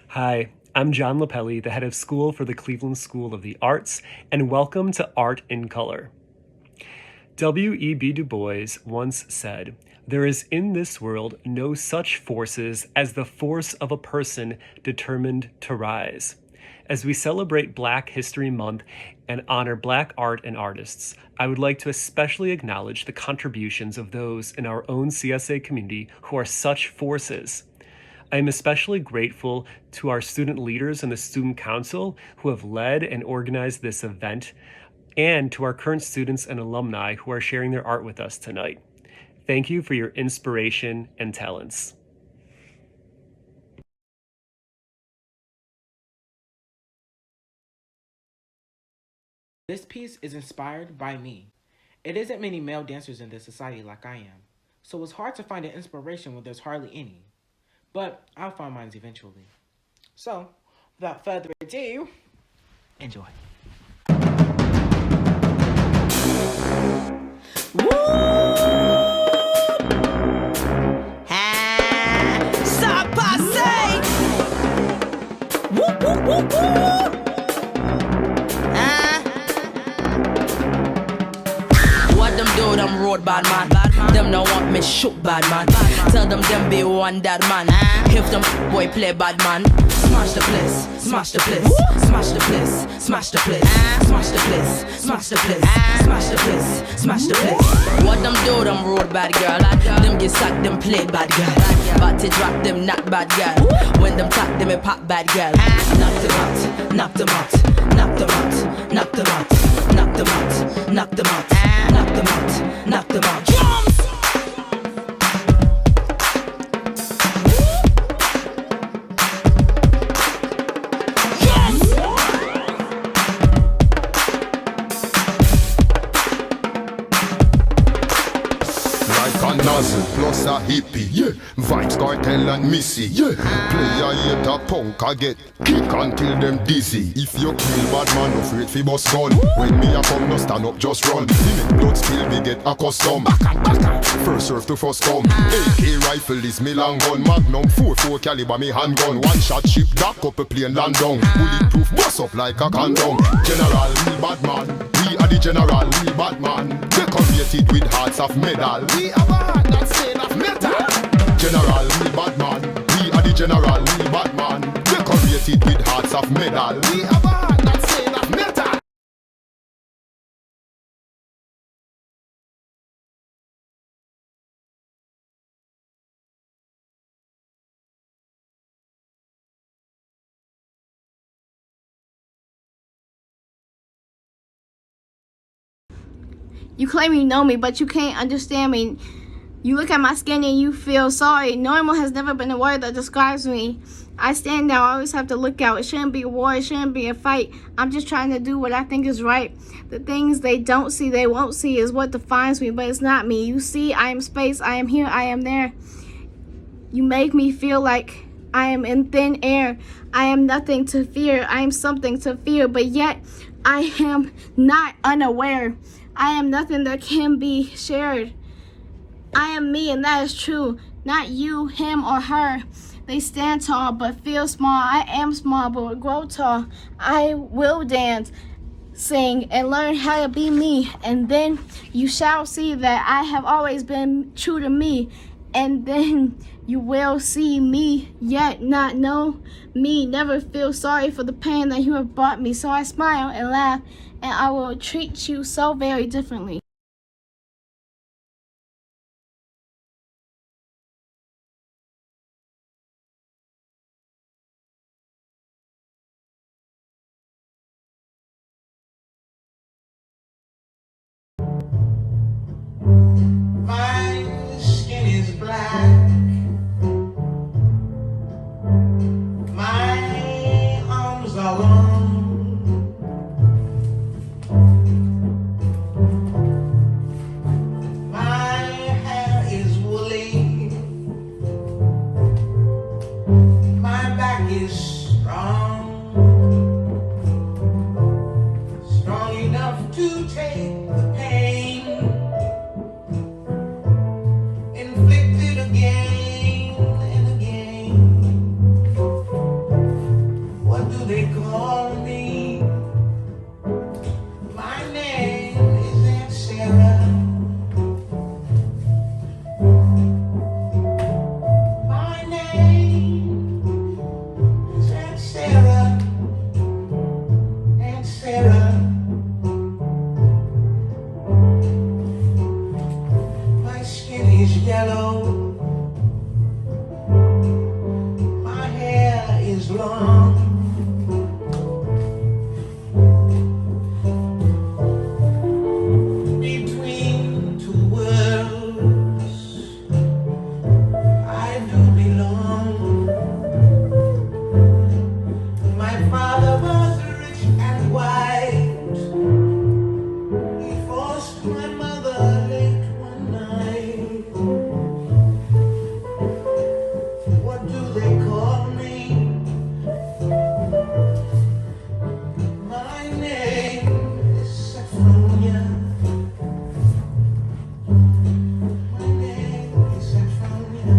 Hi, I'm John Lapelli, the head of school for the Cleveland School of the Arts, and welcome to Art in Color. W.E.B. Du Bois once said, "There is in this world no such forces as the force of a person determined to rise." As we celebrate Black History Month and honor Black art and artists, I would like to especially acknowledge the contributions of those in our own CSA community who are such forces. I am especially grateful to our student leaders and the Student Council who have led and organized this event, and to our current students and alumni who are sharing their art with us tonight. Thank you for your inspiration and talents. This piece is inspired by me. It isn't many male dancers in this society like I am, so it's hard to find an inspiration when there's hardly any. But I'll find mine eventually. So, without further ado, enjoy. Woo! Ça passe! Woo, woo, woo, woo! What them do, them road bad man. Them no want me shoot bad man. Tell them be one that man. If them boy play bad man, smash the place, smash the place, smash the place, smash the place, smash the place, smash the place, smash the place, smash the place. What them do, them road bad girl. Them get sacked, them play bad girl. But to drop them not bad girl. When them tap them, pop bad girl. Knock them out, knock them out, knock them out, knock them out, knock them out, knock them out, knock them out, knock them out. Drums! Plus a hippie, yeah. Vibes, Cartel and Missy, yeah. Play a hater punk, I get kick until them dizzy. If you kill bad man, no afraid fi bust gun. When me a come, no stand up, just run. If blood spill, me get accustomed. First serve to first come. AK rifle is me long gun. Magnum 4 caliber me handgun. One shot ship dock up a plane land down. Bulletproof bust up like a condom. General, we bad man. We are the general, we bad man. Decorated with hearts of medal. We are bad, that's stain of metal. General, we bad man. We are the general, we bad man. Decorated with hearts of medal. We are bad, that's stain of metal. You claim you know me, but you can't understand me. You look at my skin and you feel sorry. Normal has never been a word that describes me. I stand out, I always have to look out. It shouldn't be a war, it shouldn't be a fight. I'm just trying to do what I think is right. The things they don't see, they won't see is what defines me, but it's not me. You see, I am space, I am here, I am there. You make me feel like I am in thin air. I am nothing to fear, I am something to fear, but yet I am not unaware. I am nothing that can be shared. I am me, and that is true. Not you, him, or her. They stand tall, but feel small. I am small, but will grow tall. I will dance, sing, and learn how to be me. And then you shall see that I have always been true to me. And then you will see me, yet not know me. Never feel sorry for the pain that you have brought me. So I smile and laugh, and I will treat you so very differently. My skin is black. My arms are long. yellow. My hair is long. Between two worlds, I do belong. My father was rich and white. He forced my mother late one night. What do they call me? My name is Saffronia. My name is Saffronia.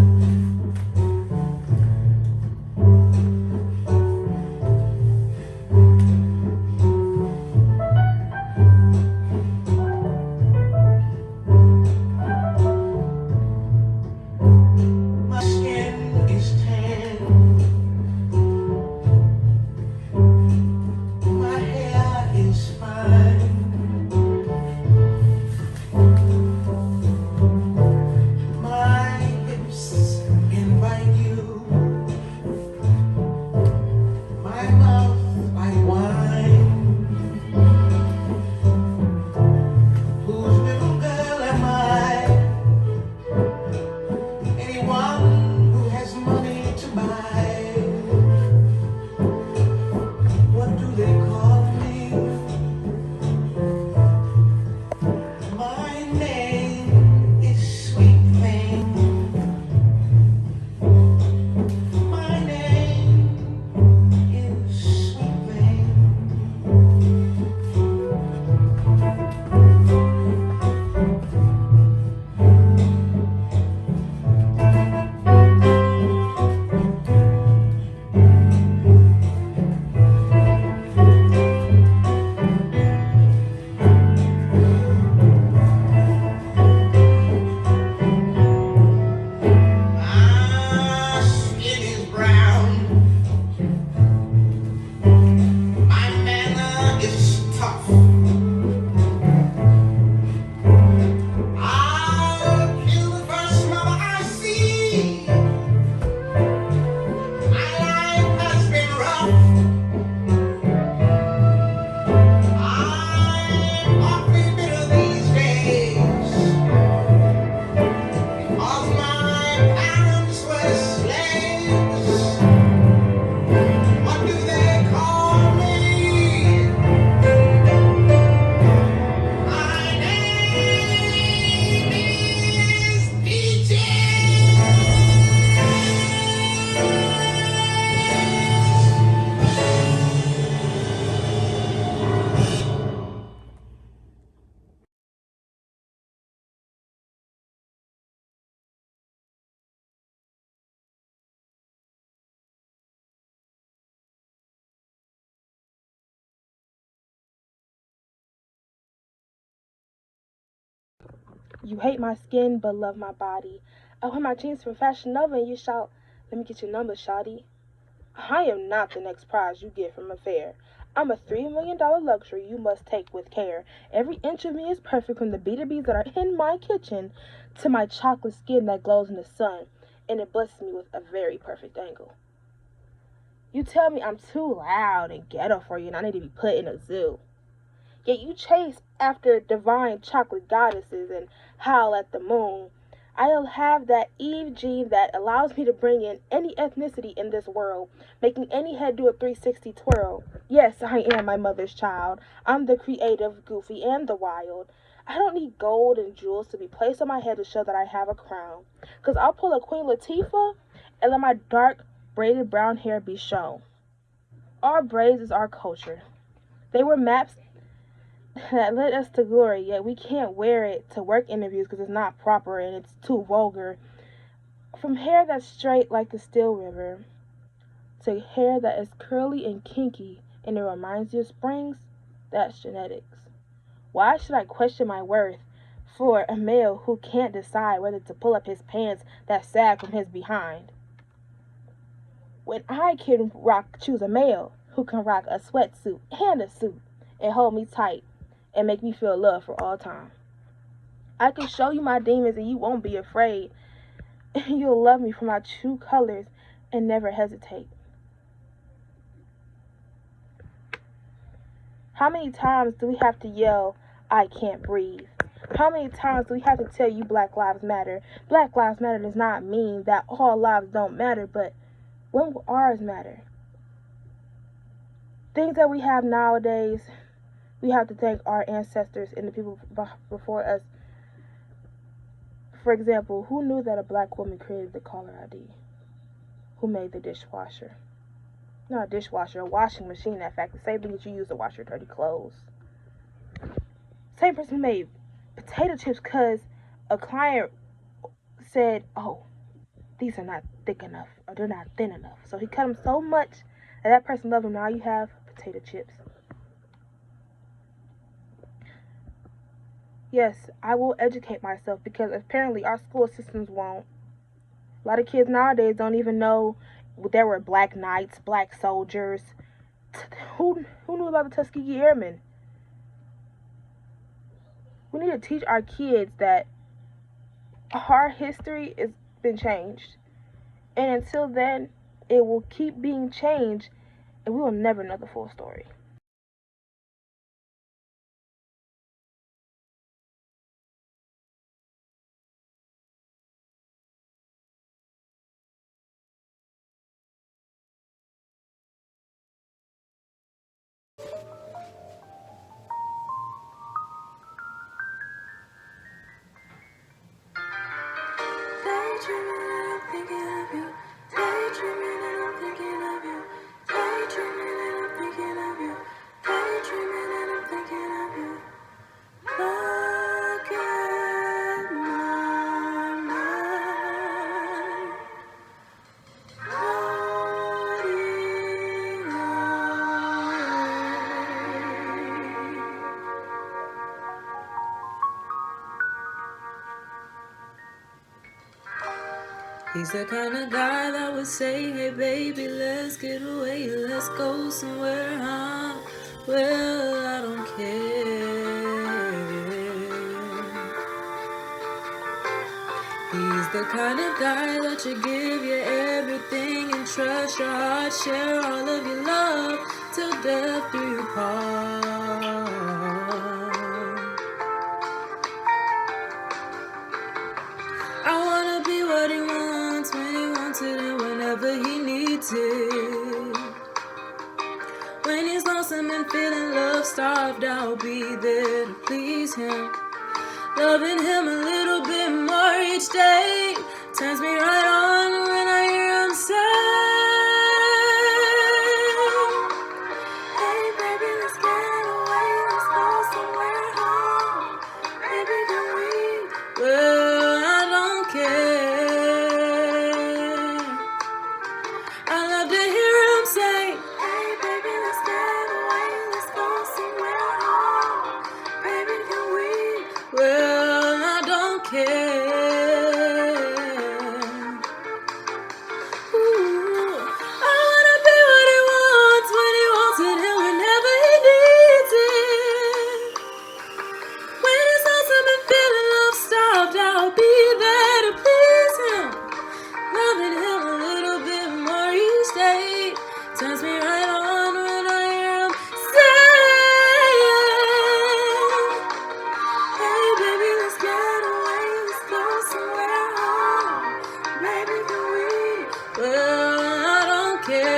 My skin is tan. My hair is fine. My lips invite you. My mouth like wine. Whose little girl am I? Anyone who has money to buy. What do they call me? My name is Sweet Thing. My name is Sweet Thing. My skin is brown. My manner is tough. I'll kill the first mother I see. My life has been rough. I'm awfully bitter these days. Cause my parents were slaves. What do they call me? My name is Peaches. You hate my skin but love my body. I wear my jeans from Fashion Nova and you shout, "Let me get your number, shawty." I am not the next prize you get from a fair. I'm a $3 million luxury you must take with care. Every inch of me is perfect, from the B2Bs that are in my kitchen to my chocolate skin that glows in the sun, and it blesses me with a very perfect angle. You tell me I'm too loud and ghetto for you and I need to be put in a zoo. Yet you chase after divine chocolate goddesses and howl at the moon. I'll have that Eve gene that allows me to bring in any ethnicity in this world, making any head do a 360 twirl. Yes, I am my mother's child. I'm the creative, goofy, and the wild. I don't need gold and jewels to be placed on my head to show that I have a crown. 'Cause I'll pull a Queen Latifah and let my dark, braided brown hair be shown. Our braids is our culture. They were maps that led us to glory, yet we can't wear it to work interviews because it's not proper and it's too vulgar. From hair that's straight like a still river to hair that is curly and kinky and it reminds you of springs, that's genetics. Why should I question my worth for a male who can't decide whether to pull up his pants that sag from his behind? When I can choose a male who can rock a sweatsuit and a suit and hold me tight and make me feel love for all time. I can show you my demons and you won't be afraid. You'll love me for my true colors and never hesitate. How many times do we have to yell, I can't breathe? How many times do we have to tell you Black Lives Matter? Black Lives Matter does not mean that all lives don't matter, but when will ours matter? Things that we have nowadays, we have to thank our ancestors and the people before us. For example, who knew that a black woman created the caller ID? Who made the dishwasher? Not a dishwasher, a washing machine, in fact. The same thing that you use to wash your dirty clothes. Same person who made potato chips because a client said, oh, these are not thick enough or they're not thin enough. So he cut them so much that that person loved them. Now you have potato chips. Yes, I will educate myself because apparently our school systems won't. A lot of kids nowadays don't even know there were black knights, black soldiers. Who knew about the Tuskegee Airmen? We need to teach our kids that our history has been changed. And until then, it will keep being changed and we will never know the full story. He's the kind of guy that would say, hey baby, let's get away, let's go somewhere, huh? Well, I don't care. He's the kind of guy that you give you everything and trust your heart, share all of your love till death do you part. I wanna be what he wants when he wants it and whenever he needs it. When he's lonesome and feeling love starved, I'll be there to please him. Loving him a little bit more each day turns me right on when I hear him say, hey baby, let's get away, let's go somewhere home. Baby, can we? Well, I don't care. I love to hear him say, hey baby, let's get away, let's go somewhere home. Baby, can we? Well, I don't care. Ooh, I wanna be what he wants when he wants it and whenever he needs it. When he's lonesome and feeling love starved, I'll be there to please him. Loving him a little bit more each day turns me right on when I hear him say, hey baby, let's get away, let's go somewhere home. Baby, can we? Well, I don't care.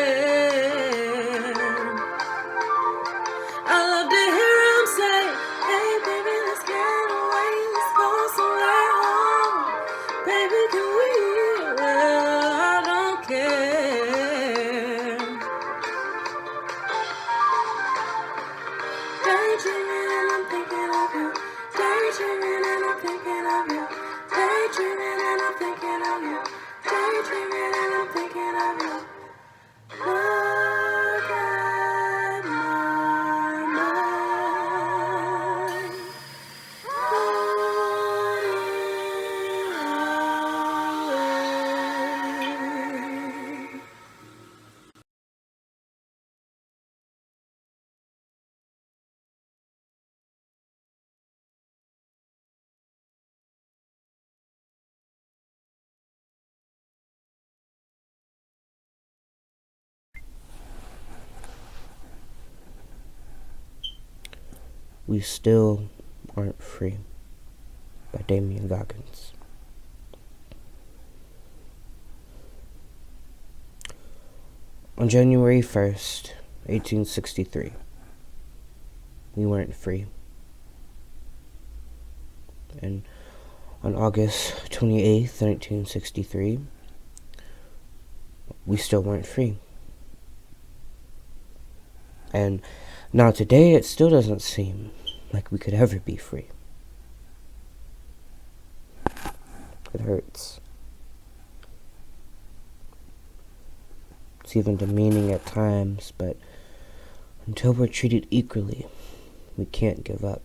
I love to hear him say, hey baby, let's get away, let's go somewhere home. Baby, can we? Well, I don't care. Daydreaming and I'm thinking of you. Daydreaming and I'm thinking of you. Daydreaming and I'm thinking of you. Daydreaming and I'm thinking of you. Look at my mind. Floating away. We Still Aren't Free by Damien Goggins. On January 1st, 1863, we weren't free. And on August 28th, 1963, we still weren't free. And now today, it still doesn't seem like we could ever be free. It hurts. It's even demeaning at times, but until we're treated equally, we can't give up.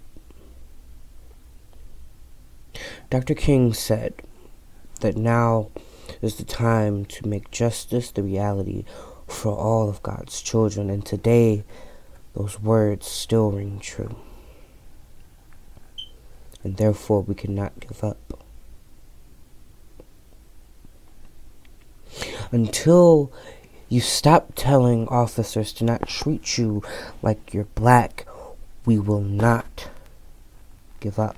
Dr. King said that now is the time to make justice the reality for all of God's children, and today those words still ring true. And therefore we cannot give up. Until you stop telling officers to not treat you like you're black, we will not give up.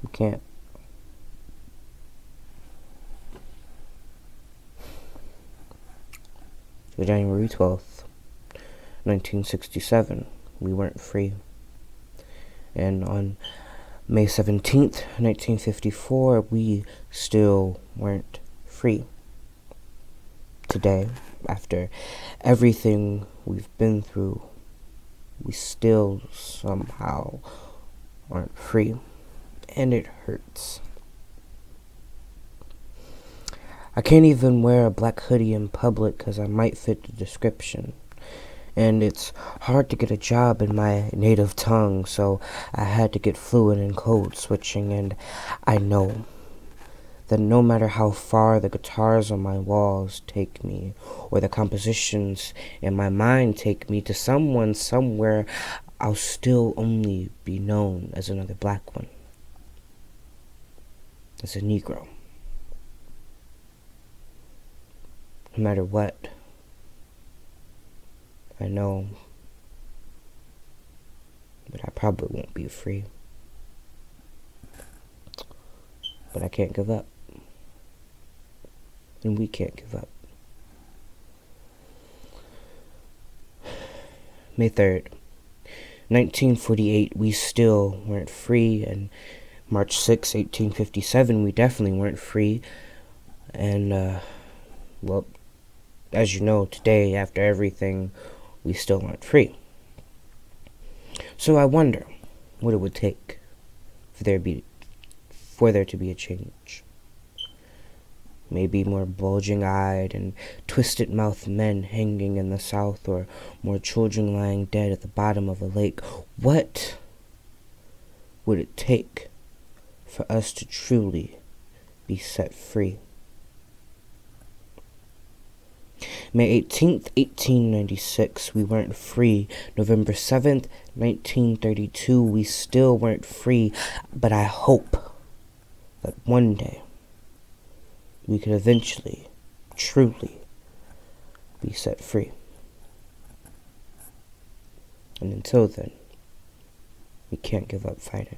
We can't. So January 12th, 1967, we weren't free. And on May 17th, 1954, we still weren't free. Today, after everything we've been through, we still somehow aren't free. And it hurts. I can't even wear a black hoodie in public because I might fit the description. And it's hard to get a job in my native tongue, so I had to get fluent in code switching, and I know that no matter how far the guitars on my walls take me, or the compositions in my mind take me to someone somewhere, I'll still only be known as another black one, as a Negro. No matter what, I know that I probably won't be free. But I can't give up. And we can't give up. May 3rd, 1948, we still weren't free. And March 6, 1857, we definitely weren't free. And, well, as you know, today, after everything, we still aren't free. So I wonder what it would take for there to be a change. Maybe more bulging-eyed and twisted-mouthed men hanging in the South, or more children lying dead at the bottom of a lake. What would it take for us to truly be set free? May 18th, 1896, we weren't free. November 7th, 1932, we still weren't free. But I hope that one day we could eventually, truly be set free. And until then, we can't give up fighting.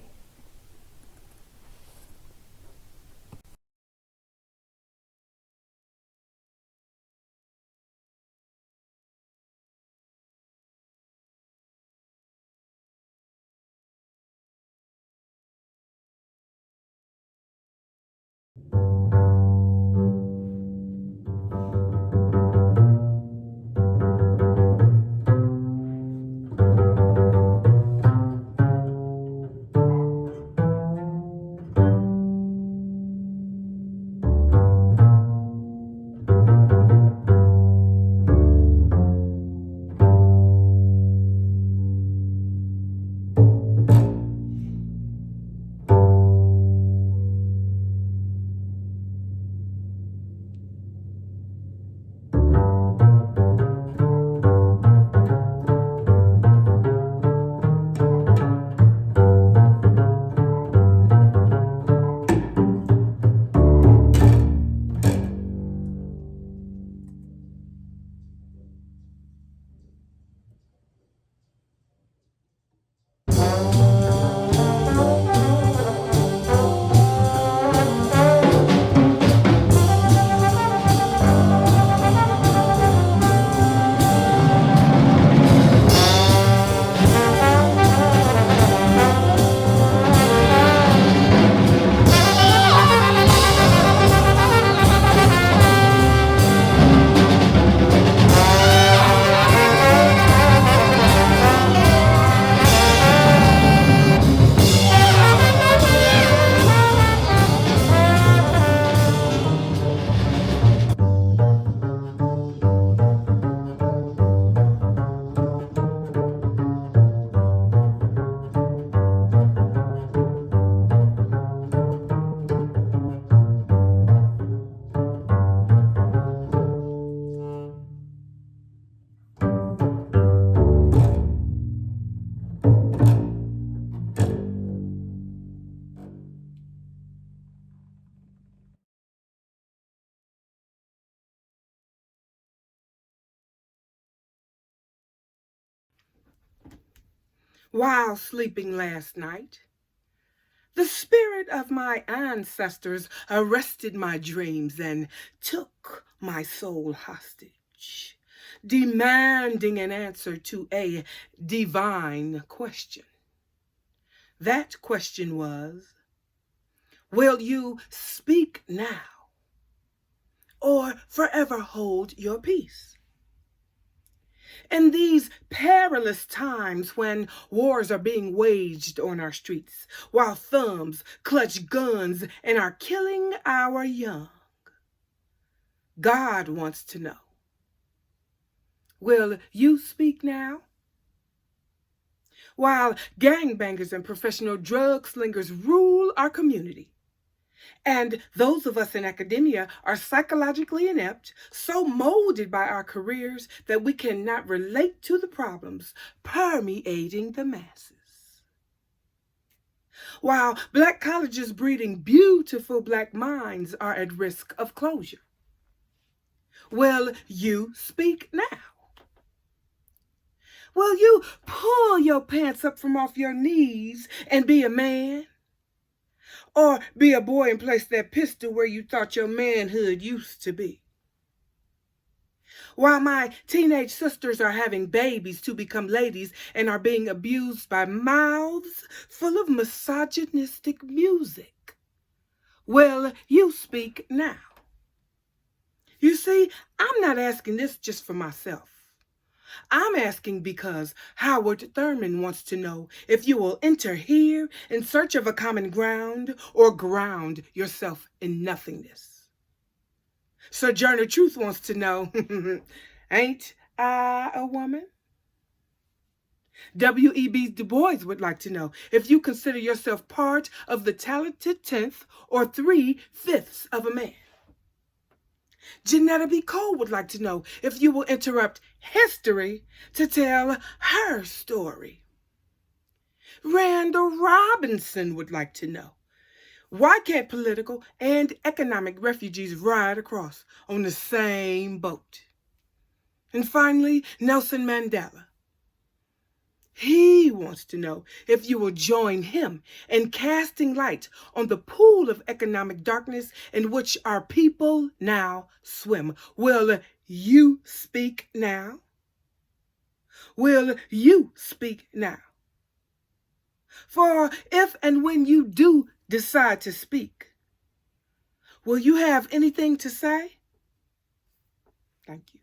While sleeping last night, the spirit of my ancestors arrested my dreams and took my soul hostage, demanding an answer to a divine question. That question was, will you speak now or forever hold your peace? In these perilous times when wars are being waged on our streets, while thumbs clutch guns and are killing our young, God wants to know, will you speak now? While gangbangers and professional drug slingers rule our community, and those of us in academia are psychologically inept, so molded by our careers that we cannot relate to the problems permeating the masses. While Black colleges breeding beautiful Black minds are at risk of closure, will you speak now? Will you pull your pants up from off your knees and be a man? Or be a boy and place that pistol where you thought your manhood used to be? While my teenage sisters are having babies to become ladies and are being abused by mouths full of misogynistic music, will you speak now? You see, I'm not asking this just for myself. I'm asking because Howard Thurman wants to know if you will enter here in search of a common ground or ground yourself in nothingness. Sojourner Truth wants to know, ain't I a woman? W.E.B. Du Bois would like to know if you consider yourself part of the talented 10th or 3/5 of a man. Janetta B. Cole would like to know if you will interrupt history to tell her story. Randall Robinson would like to know, why can't political and economic refugees ride across on the same boat? And finally, Nelson Mandela. He wants to know if you will join him in casting light on the pool of economic darkness in which our people now swim. Will you speak now? Will you speak now? For if and when you do decide to speak, will you have anything to say? Thank you.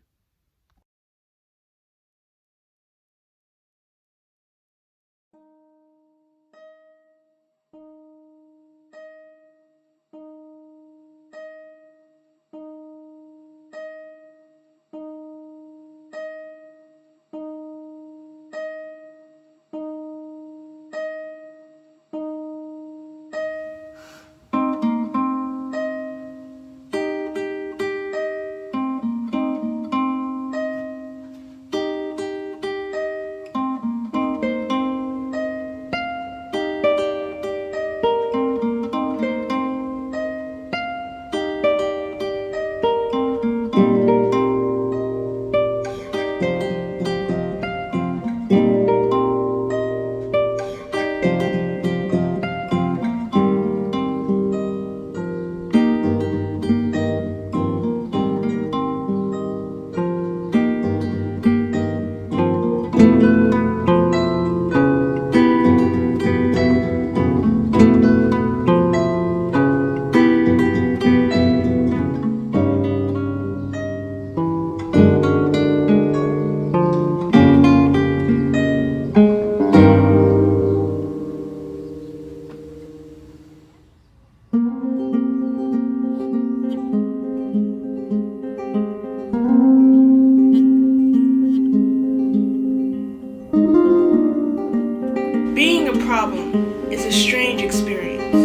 Being a problem is a strange experience.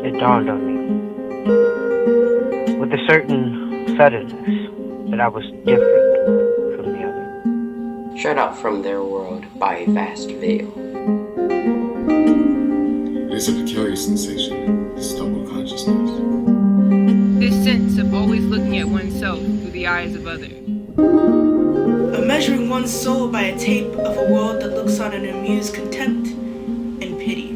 It dawned on me, with a certain suddenness, that I was different from the other. Shut out from their world by a vast veil. It is a peculiar sensation, this double consciousness. This sense of always looking at oneself through the eyes of others. A measuring one's soul by a tape of a world that looks on in amused contempt and pity.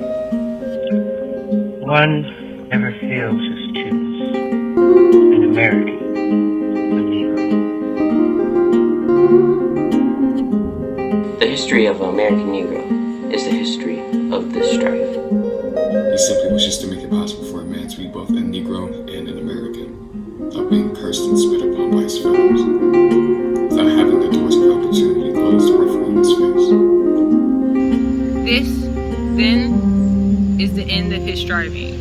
One never fails his tunes. An American, a Negro. The history of an American Negro is the history of this strife. He simply wishes to make it possible for a man to be both a Negro and an American, without being cursed and spit upon by his fellows, without having the doors of opportunity closed roughly in his face. This, then, is the end of his striving.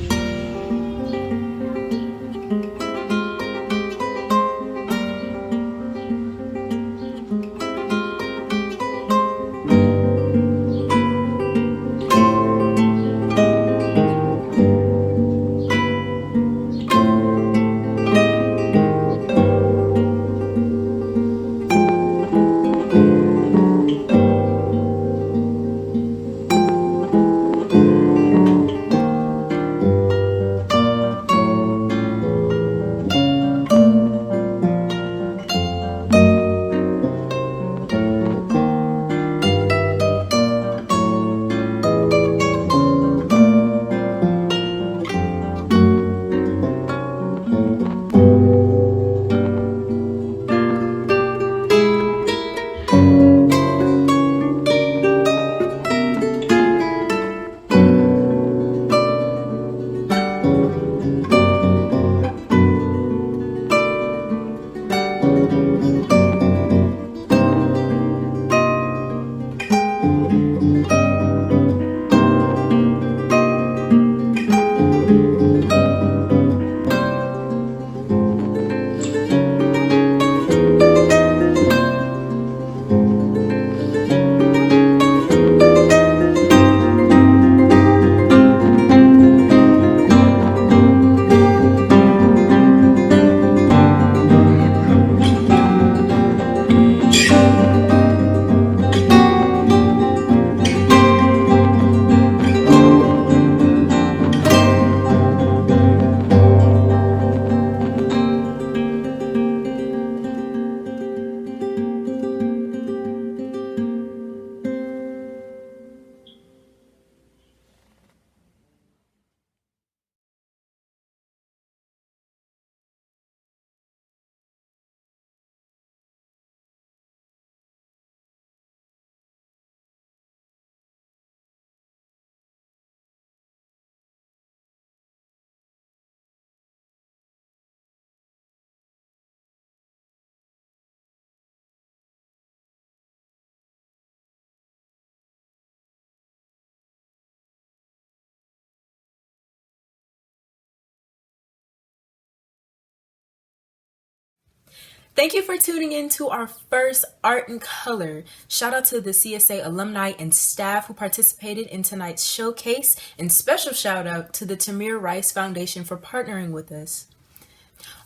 Thank you for tuning in to our first Art in Color. Shout out to the CSA alumni and staff who participated in tonight's showcase, and special shout out to the Tamir Rice Foundation for partnering with us.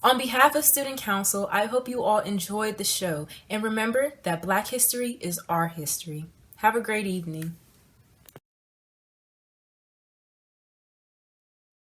On behalf of Student Council, I hope you all enjoyed the show, and remember that Black history is our history. Have a great evening.